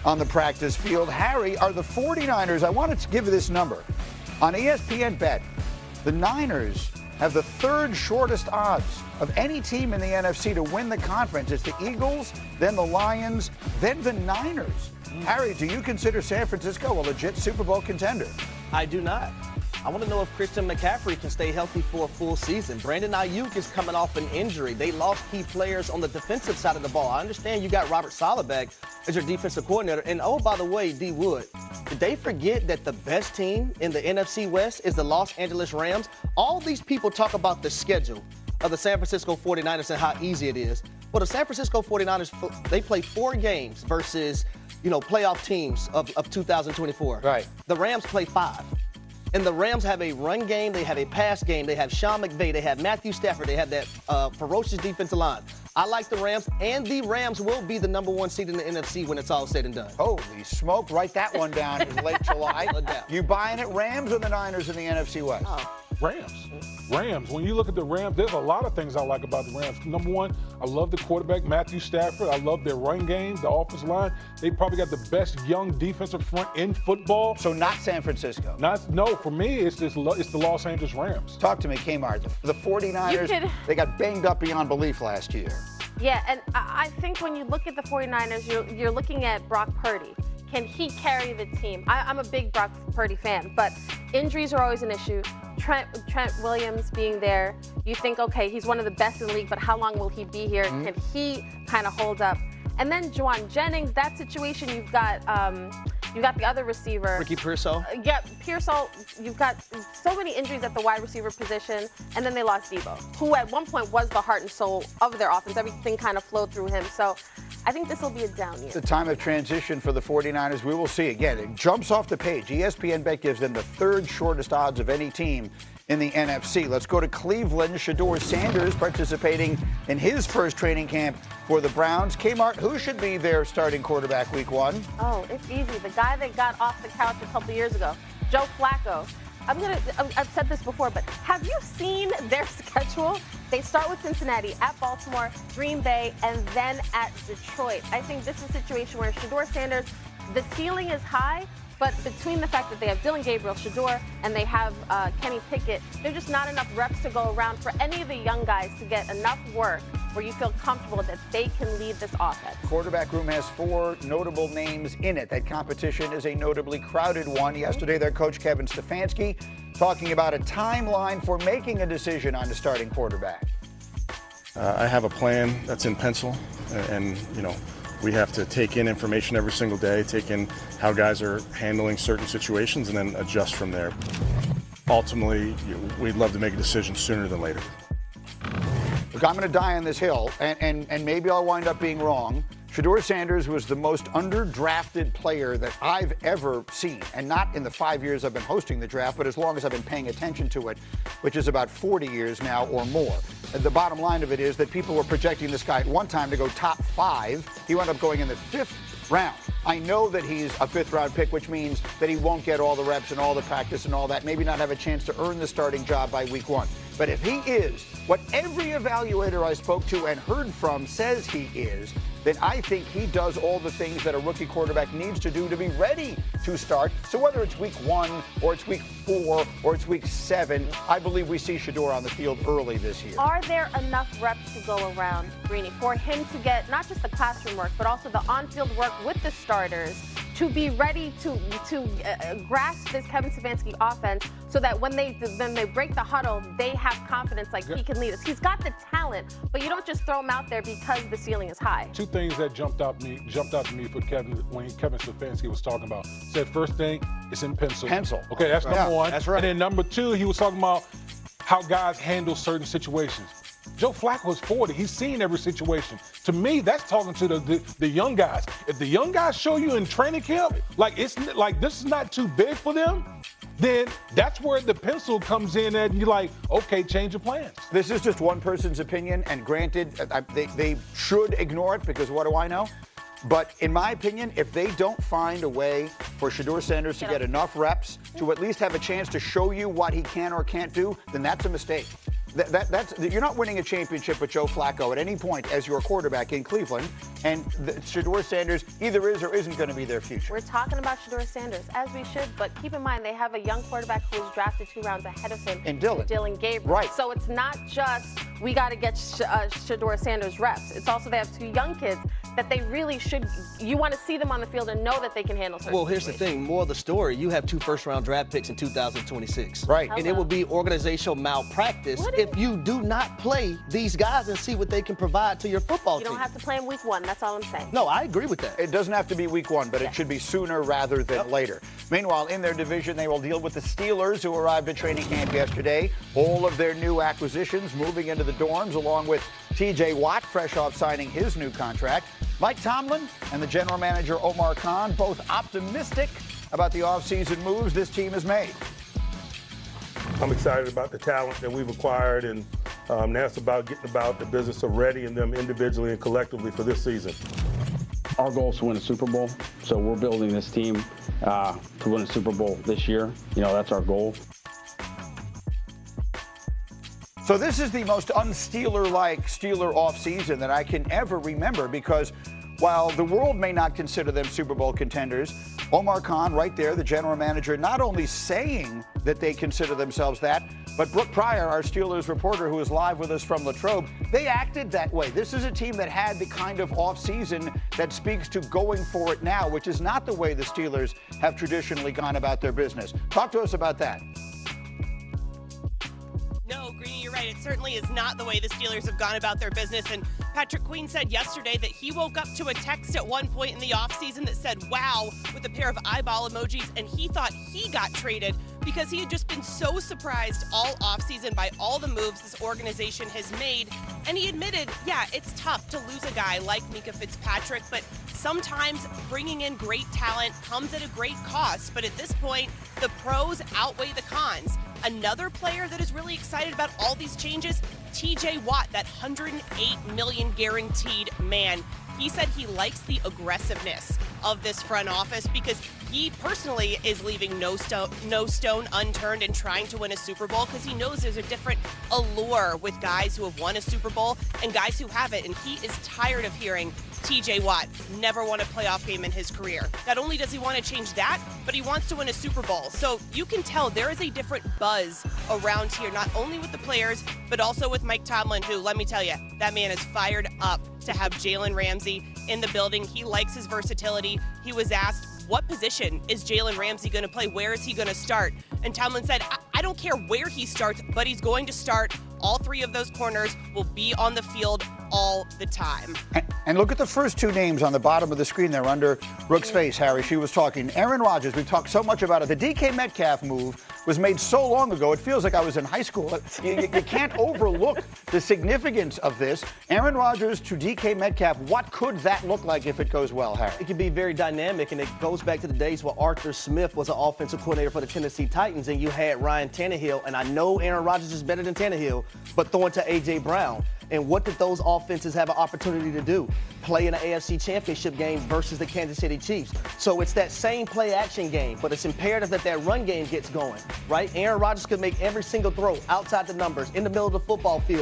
on the practice field. Harry, are the 49ers, I wanted to give you this number. On ESPN Bet, the Niners have the third shortest odds of any team in the NFC to win the conference. It's the Eagles, then the Lions, then the Niners. Harry, do you consider San Francisco a legit Super Bowl contender? I do not. I want to know if Christian McCaffrey can stay healthy for a full season. Brandon Ayuk is coming off an injury. They lost key players on the defensive side of the ball. I understand you got Robert Saleh back as your defensive coordinator. And, oh, by the way, D. Wood, did they forget that the best team in the NFC West is the Los Angeles Rams? All these people talk about the schedule of the San Francisco 49ers and how easy it is. Well, the San Francisco 49ers, they play 4 games versus, playoff teams of 2024. Right. The Rams play 5. And the Rams have a run game, they have a pass game, they have Sean McVay, they have Matthew Stafford, they have that ferocious defensive line. I like the Rams, and the Rams will be the #1 seed in the NFC when it's all said and done. Holy smoke, write that one down in late July. You buying it, Rams or the Niners in the NFC West? Rams. When you look at the Rams, there's a lot of things I like about the Rams. Number one, I love the quarterback, Matthew Stafford. I love their run game, the offensive line. They probably got the best young defensive front in football. So not San Francisco? No, for me, it's the Los Angeles Rams. Talk to me, Kmart. The 49ers, they got banged up beyond belief last year. Yeah, and I think when you look at the 49ers, you're looking at Brock Purdy. Can he carry the team? I'm a big Brock Purdy fan, but injuries are always an issue. Trent Williams being there, you think, okay, he's one of the best in the league, but how long will he be here? Can he kind of hold up? And then Juwan Jennings, that situation, you've got the other receiver. Ricky Pearsall? Yeah, Pearsall. You've got so many injuries at the wide receiver position, and then they lost Debo, who at one point was the heart and soul of their offense. Everything kind of flowed through him. So I think this will be a down year. The time of transition for the 49ers, we will see. Again, it jumps off the page. ESPN Bet gives them the third shortest odds of any team in the NFC. Let's go to Cleveland. Shedeur Sanders participating in his first training camp for the Browns. Kmart, who should be their starting quarterback week 1? Oh, it's easy. The guy that got off the couch a couple years ago, Joe Flacco. I've said this before, but have you seen their schedule? They start with Cincinnati, at Baltimore, Green Bay, and then at Detroit. I think this is a situation where Shedeur Sanders, the ceiling is high, but between the fact that they have Dillon Gabriel, Shedeur, and they have Kenny Pickett, there's just not enough reps to go around for any of the young guys to get enough work where you feel comfortable that they can lead this offense. Quarterback room has 4 notable names in it. That competition is a notably crowded one. Yesterday, their coach, Kevin Stefanski, talking about a timeline for making a decision on the starting quarterback. I have a plan that's in pencil, and we have to take in information every single day, take in how guys are handling certain situations, and then adjust from there. Ultimately, we'd love to make a decision sooner than later. Look, I'm going to die on this hill, and maybe I'll wind up being wrong. Shedeur Sanders was the most underdrafted player that I've ever seen, and not in the 5 years I've been hosting the draft, but as long as I've been paying attention to it, which is about 40 years now or more. And the bottom line of it is that people were projecting this guy at one time to go top 5. He wound up going in the 5th round. I know that he's a 5th-round pick, which means that he won't get all the reps and all the practice and all that, maybe not have a chance to earn the starting job by week 1. But if he is what every evaluator I spoke to and heard from says he is, then I think he does all the things that a rookie quarterback needs to do to be ready to start. So whether it's week 1 or it's week 4 or it's week 7, I believe we see Shedeur on the field early this year. Are there enough reps to go around, Greeny, for him to get not just the classroom work, but also the on-field work with the starters to be ready to grasp this Kevin Stefanski offense so that when they break the huddle, they have confidence like he can lead us? He's got the talent, but you don't just throw him out there because the ceiling is high. 2 things that jumped out to me for Kevin when Kevin Stefanski was talking about. Said first thing, it's in pencil. Okay, that's number 1. That's right. And then number 2, he was talking about how guys handle certain situations. Joe Flacco is 40. He's seen every situation. To me, that's talking to the young guys. If the young guys show you in training camp, this is not too big for them, then that's where the pencil comes in and you're like, okay, change your plans. This is just one person's opinion, and granted, they should ignore it because what do I know? But in my opinion, if they don't find a way for Shedeur Sanders to get enough reps to at least have a chance to show you what he can or can't do, then that's a mistake. You're not winning a championship with Joe Flacco at any point as your quarterback in Cleveland, and Shedeur Sanders either is or isn't going to be their future. We're talking about Shedeur Sanders, as we should, but keep in mind they have a young quarterback who was drafted 2 rounds ahead of him. And Dylan Gabriel. Right. So it's not just we got to get Shedeur Sanders reps. It's also they have 2 young kids that they really should. You want to see them on the field and know that they can handle certain Well, here's situations. the thing. More of the story, you have 2 first-round draft picks in 2026. Right. And it will be organizational malpractice if you do not play these guys and see what they can provide to your football team. You don't have to play in week 1. That's all I'm saying. No, I agree with that. It doesn't have to be week 1, but it should be sooner rather than later. Meanwhile, in their division, they will deal with the Steelers, who arrived at training camp yesterday. All of their new acquisitions moving into the dorms, along with T.J. Watt, fresh off signing his new contract. Mike Tomlin and the general manager Omar Khan both optimistic about the offseason moves this team has made. I'm excited about the talent that we've acquired, and now it's about getting about the business of readying them individually and collectively for this season. Our goal is to win a Super Bowl, so we're building this team to win a Super Bowl this year. You know, that's our goal. So this is the most un-Steeler-like Steeler offseason that I can ever remember, because while the world may not consider them Super Bowl contenders, Omar Khan, right there, the general manager, not only saying that they consider themselves that, but Brooke Pryor, our Steelers reporter who is live with us from Latrobe, they acted that way. This is a team that had the kind of offseason that speaks to going for it now, which is not the way the Steelers have traditionally gone about their business. Talk to us about that. No, Greeny, you're right. It certainly is not the way the Steelers have gone about their business. And Patrick Queen said yesterday that he woke up to a text at one point in the offseason that said, wow, with a pair of eyeball emojis, and he thought he got traded because he had just been so surprised all offseason by all the moves this organization has made. And he admitted, yeah, it's tough to lose a guy like Mika Fitzpatrick, but sometimes bringing in great talent comes at a great cost. But at this point, the pros outweigh the cons. Another player that is really excited about all these changes, T.J. Watt, that $108 million guaranteed man. He said he likes the aggressiveness of this front office because he personally is leaving no stone unturned in trying to win a Super Bowl, because he knows there's a different allure with guys who have won a Super Bowl and guys who haven't. And he is tired of hearing T.J. Watt never won a playoff game in his career. Not only does he want to change that, but he wants to win a Super Bowl. So you can tell there is a different buzz around here, not only with the players, but also with Mike Tomlin, who, let me tell you, that man is fired up to have Jalen Ramsey in the building. He likes his versatility. He was asked, what position is Jalen Ramsey going to play? Where is he going to start? And Tomlin said, I don't care where he starts, but he's going to start. All 3 of those corners will be on the field all the time. And look at the first 2 names on the bottom of the screen there under Brooke's face, Harry. She was talking. Aaron Rodgers, we've talked so much about it. The DK Metcalf move was made so long ago, it feels like I was in high school. You can't overlook the significance of this. Aaron Rodgers to DK Metcalf, what could that look like if it goes well, Harry? It can be very dynamic, and it goes back to the days where Arthur Smith was an offensive coordinator for the Tennessee Titans, and you had Ryan Tannehill, and I know Aaron Rodgers is better than Tannehill, but throwing to A.J. Brown. And what did those offenses have an opportunity to do? Play in an AFC Championship game versus the Kansas City Chiefs. So it's that same play-action game, but it's imperative that that run game gets going, right? Aaron Rodgers could make every single throw outside the numbers, in the middle of the football field.